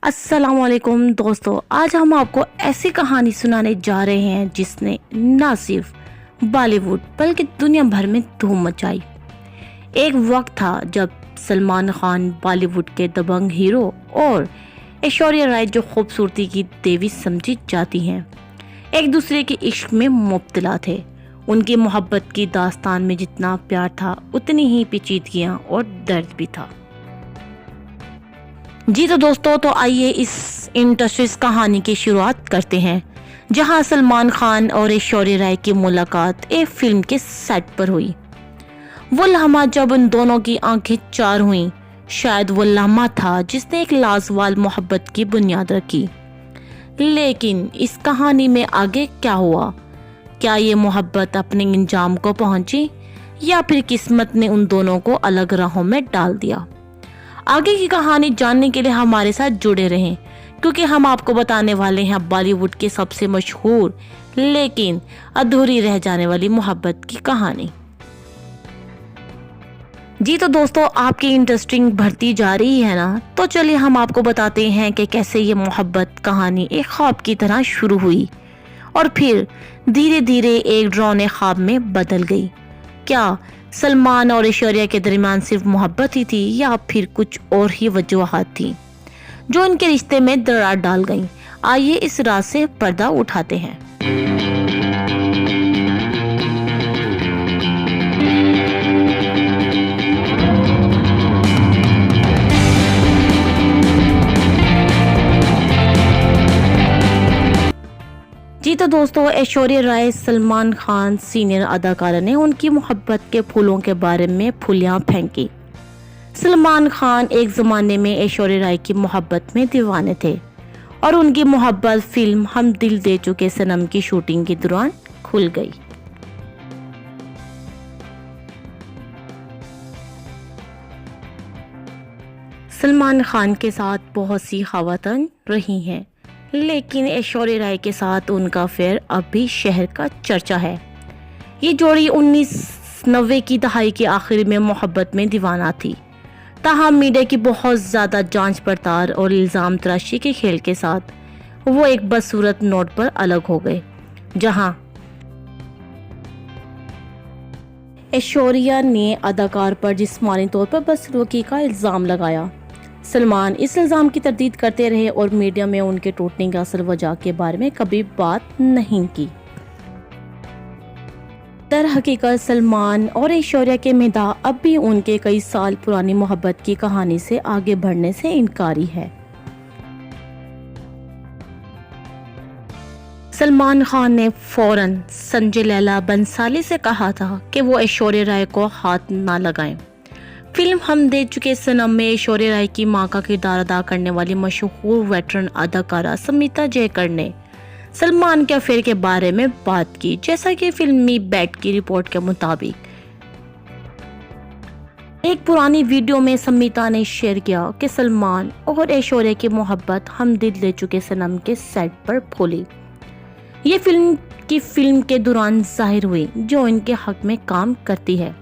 अस्सलामुअलैकुम दोस्तों, आज हम आपको ऐसी कहानी सुनाने जा रहे हैं जिसने न सिर्फ बॉलीवुड बल्कि दुनिया भर में धूम मचाई। एक वक्त था जब सलमान खान बॉलीवुड के दबंग हीरो और ऐश्वर्या राय जो खूबसूरती की देवी समझी जाती हैं, एक दूसरे के इश्क में मुब्तला थे। उनकी मोहब्बत की दास्तान में जितना प्यार था उतनी ही पेचीदगियां और दर्द भी था। जी तो दोस्तों, तो आइए इस इंटरेस्टिंग कहानी की शुरुआत करते हैं, जहां सलमान खान और ऐश्वर्या राय की मुलाकात एक फिल्म के सेट पर हुई। वो लम्हा जब उन दोनों की आंखें चार हुईं, शायद वो लम्हा था जिसने एक लाजवाब मोहब्बत की बुनियाद रखी। लेकिन इस कहानी में आगे क्या हुआ? क्या ये मोहब्बत अपने इंजाम को पहुंची या फिर किस्मत ने उन दोनों को अलग राहों में डाल दिया? आगे की कहानी जानने के लिए हमारे साथ जुड़े रहें, क्योंकि हम आपको बताने वाले हैं बॉलीवुड के सबसे मशहूर लेकिन अधूरी रह जाने वाली मोहब्बत की कहानी। जी तो दोस्तों, आपकी इंटरेस्टिंग बढ़ती जा रही है ना, तो चलिए हम आपको बताते हैं कि कैसे ये मोहब्बत कहानी एक ख्वाब की तरह शुरू हुई और फिर धीरे धीरे एक डरावने ख्वाब में बदल गई। क्या सलमान और ऐश्वर्या के दरमियान सिर्फ मोहब्बत ही थी या फिर कुछ और ही वजूहात थी जो इनके रिश्ते में दरार डाल गईं? आइए इस राज से पर्दा उठाते हैं। जी तो दोस्तों, ऐश्वर्या राय सलमान खान सीनियर अदाकारा ने उनकी मोहब्बत के फूलों के बारे में फुलियां फेंकी। सलमान खान एक ज़माने में ऐश्वर्या राय की मोहब्बत में दीवाने थे और उनकी मोहब्बत फिल्म हम दिल दे चुके सनम की शूटिंग के दौरान खुल गई। सलमान खान के साथ बहुत सी ख़वातीन रही हैं, लेकिन ऐश्वर्या राय के साथ उनका अफेयर अब भी शहर का चर्चा है। ये जोड़ी 1990 की दहाई के आखिर में मोहब्बत में दीवाना थी। ताहम मीडिया की बहुत ज़्यादा जांच पड़ताल और इल्ज़ाम तराशी के खेल के साथ वो एक बदसूरत नोट पर अलग हो गए, जहां ऐश्वर्या ने अदाकार पर जिस्मानी तौर पर बदसलूकी का इल्ज़ाम लगाया। सलमान इस इल्ज़ाम की तरदीद करते रहे और मीडिया में उनके टूटने की असल वजह के बारे में कभी बात नहीं की। दर हकीकत सलमान और ऐश्वर्या के मिदा अब भी उनके कई साल पुरानी मोहब्बत की कहानी से आगे बढ़ने से इनकारी है। सलमान खान ने फौरन संजय लीला बंसाली से कहा था कि वो ऐश्वर्या राय को हाथ ना लगाएं। फिल्म हम दे चुके सनम में ऐश्वर्या राय की मां का किरदार अदा करने वाली मशहूर वेटरन अदाकारा समिता जयकर ने सलमान के अफेयर के बारे में बात की। जैसा कि फिल्मी बैट की रिपोर्ट के मुताबिक एक पुरानी वीडियो में समिता ने शेयर किया कि सलमान और ऐश्वर्या की मोहब्बत हम दिल दे चुके सनम के सेट पर फूली। ये फिल्म के दौरान जाहिर हुई जो इनके हक में काम करती है।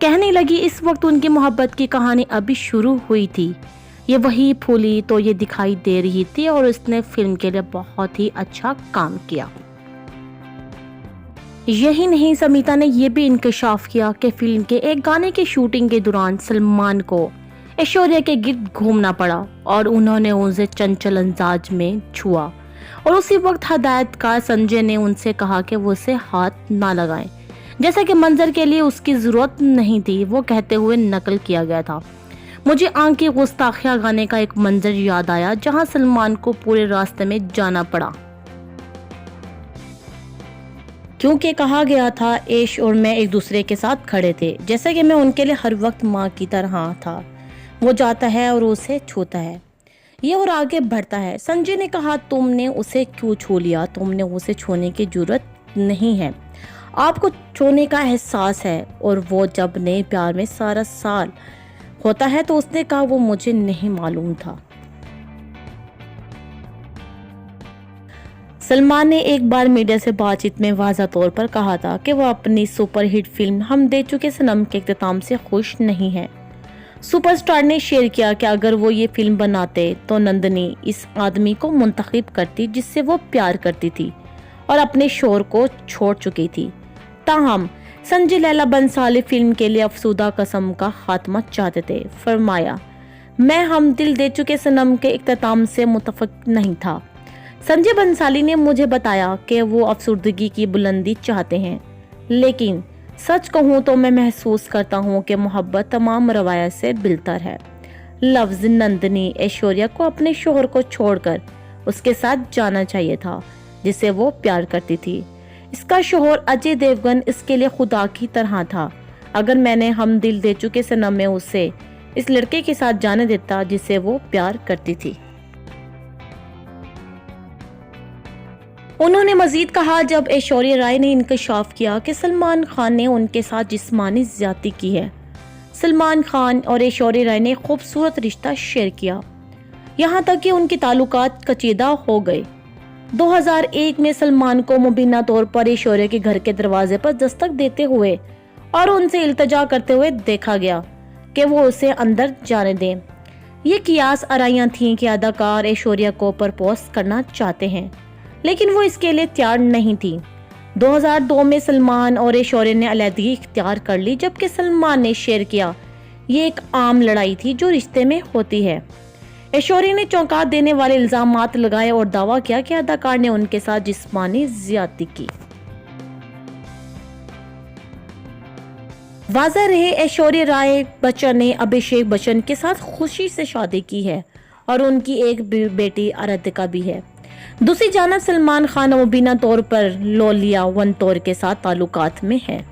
कहने लगी इस वक्त उनकी मोहब्बत की कहानी अभी शुरू हुई थी। ये वही फूली तो ये दिखाई दे रही थी और उसने फिल्म के लिए बहुत ही अच्छा काम किया। यही नहीं, समिता ने यह भी इंकशाफ किया कि फिल्म के एक गाने की शूटिंग के दौरान सलमान को ऐश्वर्या के गिर्द घूमना पड़ा और उन्होंने उनसे चंचल अंदाज में छुआ और उसी वक्त हदायतकार संजय ने उनसे कहा कि वो उसे हाथ ना लगाएं, जैसा कि मंजर के लिए उसकी जरूरत नहीं थी। वो कहते हुए नकल किया गया था। मुझे आंख की गुस्ताखिया गाने का एक मंजर याद आया जहां सलमान को पूरे रास्ते में जाना पड़ा, क्योंकि कहा गया था ऐश और मैं एक दूसरे के साथ खड़े थे, जैसे कि मैं उनके लिए हर वक्त माँ की तरह था। वो जाता है और उसे छूता है, ये और आगे बढ़ता है। संजय ने कहा, तुमने उसे क्यों छू लिया? तुमने उसे छूने की जरूरत नहीं है, आपको छूने का एहसास है। और वो जब नए प्यार में सारा साल होता है तो उसने कहा, वो मुझे नहीं मालूम था। सलमान ने एक बार मीडिया से बातचीत में वाज़ा तौर पर कहा था कि वो अपनी सुपरहिट फिल्म हम दे चुके सनम के इख्तिताम से खुश नहीं है। सुपरस्टार ने शेयर किया कि अगर वो ये फिल्म बनाते तो नंदिनी इस आदमी को मुंतखब करती जिससे वो प्यार करती थी और अपने शोहर को छोड़ चुकी थी। ताहम संजय लैला बंसाली फिल्म के लिए अफसूदा कसम का खात्मा चाहते थे। फरमाया, मैं हम दिल दे चुके सनम के इख्तिताम से मुतफिक नहीं था। संजय बंसाली ने मुझे बताया कि वो अफसुर्दगी की बुलंदी चाहते हैं, लेकिन सच कहूँ तो मैं महसूस करता हूँ कि मोहब्बत तमाम रवायत से बेहतर है। लफ्ज नंदिनी ऐश्वर्या को अपने शोहर को छोड़कर उसके साथ जाना चाहिए था जिसे वो प्यार करती थी। इसका शोहर अजय देवगन इसके लिए खुदा की तरह था। अगर मैंने हम दिल दे चुके सनम में उसे इस लड़के के साथ जाने देता जिसे वो प्यार करती थी। उन्होंने मजीद कहा, जब ऐश्वर्या राय ने इंकशाफ किया कि सलमान खान ने उनके साथ जिस्मानी ज्यादती की है, सलमान खान और ऐश्वर्या राय ने खूबसूरत रिश्ता शेयर किया, यहाँ तक कि उनके ताल्लुकात कचीदा हो गए। 2001 में सलमान को मुबीना तौर पर ऐश्वर्या के घर के दरवाजे पर दस्तक देते हुए और उनसे इल्तजा करते हुए देखा गया कि वो उसे अंदर जाने दें। ये कियास आराइयां थीं कि अदाकार ऐश्वर्या को प्रपोज करना चाहते हैं, लेकिन वो इसके लिए तैयार नहीं थी। 2002 में सलमान और ऐश्वर्या ने अलहदगी इख्तियार कर ली, जबकि सलमान ने शेयर किया ये एक आम लड़ाई थी जो रिश्ते में होती है। ऐश्वर्या ने चौंका देने वाले इल्जामात लगाए और दावा किया कि अदाकार ने उनके साथ जिस्मानी ज्यादती की। वाज़ह रहे, ऐश्वर्या राय बच्चन ने अभिषेक बच्चन के साथ खुशी से शादी की है और उनकी एक बेटी आराधिका भी है। दूसरी जानब सलमान खान मुबीना तौर पर लोलिया वनतौर के साथ ताल्लुकात में है।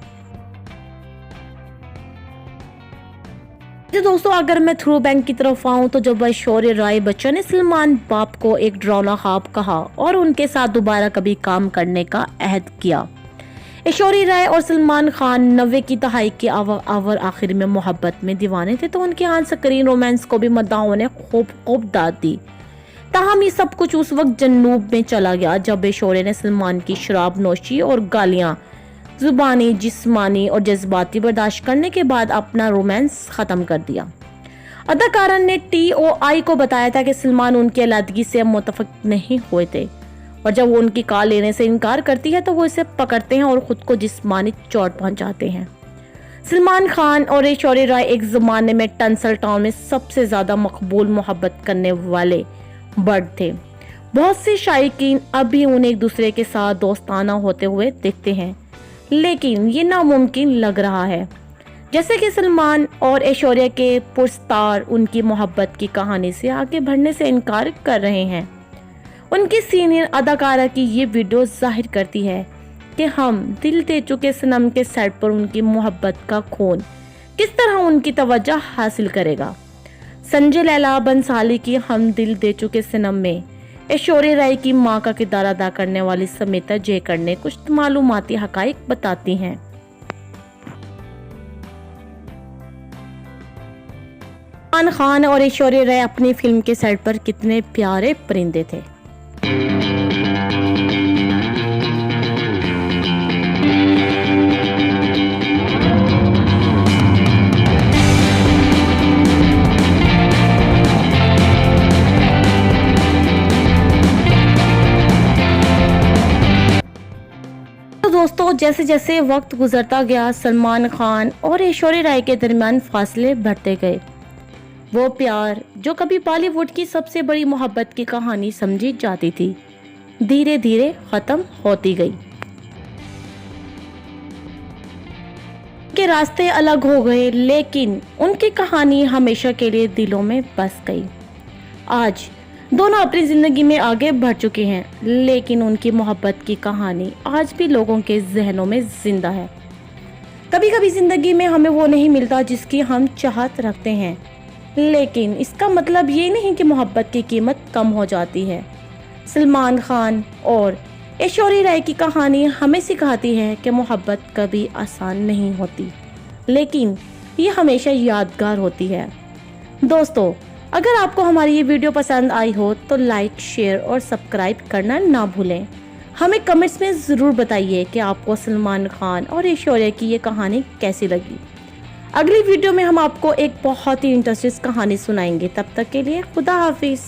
तो दोस्तों, अगर मैं थ्रू बैंक की तरफ आऊं तो जब ऐश्वर्या राय बच्चन ने सलमान बाप को एक डरावना ख्वाब कहा और उनके साथ दोबारा कभी काम करने का अहद किया। ऐश्वर्या राय और सलमान खान 90 की दहाई के अवर आखिर में मोहब्बत में दीवाने थे, तो उनके यहाँ स्क्रीन रोमांस को भी मद्दाहों ने खूब दाद दी। ताहम ये सब कुछ उस वक्त जन्नूब में चला गया जब ऐश्वर्या ने सलमान की शराब नोशी और गालियां जुबानी, जिस्मानी और जज्बाती बर्दाश्त करने के बाद अपना रोमांस खत्म कर दिया। अदाकारा ने TOI को बताया था कि सलमान उनकी अलहदगी से मुतफिक नहीं हुए थे और जब वो उनकी कॉल लेने से इनकार करती है तो वो इसे पकड़ते हैं और खुद को जिस्मानी चोट पहुंचाते हैं। सलमान खान और ऐश्वर्या राय एक जमाने में टंसल टाउन में सबसे ज्यादा मकबूल मोहब्बत करने वाले बर्ड थे। बहुत से शायकीन अभी उन्हें एक दूसरे के साथ दोस्ताना होते हुए देखते हैं, लेकिन ये नामुमकिन लग रहा है। जैसे कि सलमान और ऐश्वर्या के पुरस्तार उनकी मोहब्बत की कहानी से आगे बढ़ने से इनकार कर रहे हैं। उनकी सीनियर अदाकारा की ये वीडियो जाहिर करती है कि हम दिल दे चुके सनम के सेट पर उनकी मोहब्बत का खून किस तरह उनकी तवज्जो हासिल करेगा। संजय लैला बंसाली की हम दिल दे चुके सनम में ऐश्वर्या राय की मां का किरदार अदा करने वाली समिता जयकर ने कुछ मालूमाती हकाइक बताती हैं। सलमान खान और ऐश्वर्या राय अपनी फिल्म के सेट पर कितने प्यारे परिंदे थे। दोस्तों, जैसे जैसे वक्त गुजरता गया सलमान खान और ऐश्वर्या राय के दरमियान फासले बढ़ते गए। वो प्यार जो कभी बॉलीवुड की सबसे बड़ी मोहब्बत की कहानी समझी जाती थी, धीरे धीरे खत्म होती गई। के रास्ते अलग हो गए, लेकिन उनकी कहानी हमेशा के लिए दिलों में बस गई। आज दोनों अपनी जिंदगी में आगे बढ़ चुके हैं, लेकिन उनकी मोहब्बत की कहानी आज भी लोगों के जहनों में जिंदा है। कभी कभी जिंदगी में हमें वो नहीं मिलता जिसकी हम चाहत रखते हैं, लेकिन इसका मतलब ये नहीं कि मोहब्बत की कीमत कम हो जाती है। सलमान खान और ऐश्वर्या राय की कहानी हमें सिखाती है कि मोहब्बत कभी आसान नहीं होती, लेकिन ये हमेशा यादगार होती है। दोस्तों, अगर आपको हमारी ये वीडियो पसंद आई हो तो लाइक, शेयर और सब्सक्राइब करना ना भूलें। हमें कमेंट्स में ज़रूर बताइए कि आपको सलमान खान और ऐश्वर्या की ये कहानी कैसी लगी। अगली वीडियो में हम आपको एक बहुत ही इंटरेस्टिंग कहानी सुनाएंगे। तब तक के लिए खुदा हाफिज।